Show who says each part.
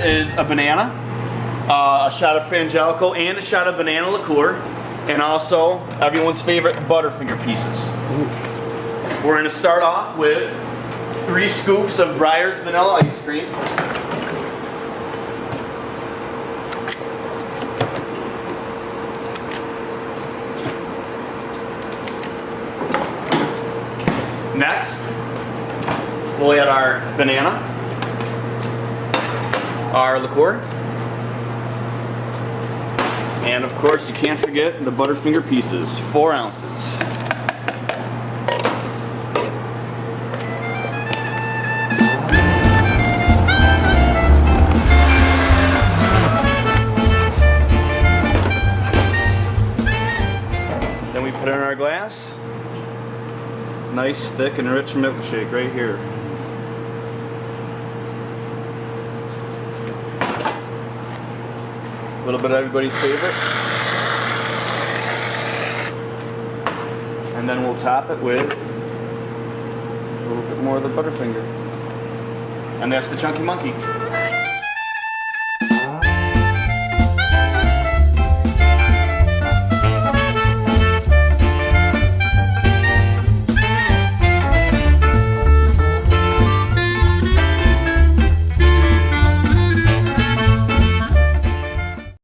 Speaker 1: is a banana, a shot of Frangelico, and a shot of banana liqueur, and also everyone's favorite Butterfinger pieces. We're going to start off with 3 scoops of Breyer's vanilla ice cream. Next, we'll add our banana, our liqueur, and of course you can't forget the Butterfinger pieces, 4 ounces. Then we put it in our glass. Nice, thick, and rich milkshake right here. A little bit of everybody's favorite. And then we'll top it with a little bit more of the Butterfinger. And that's the Chunky Monkey.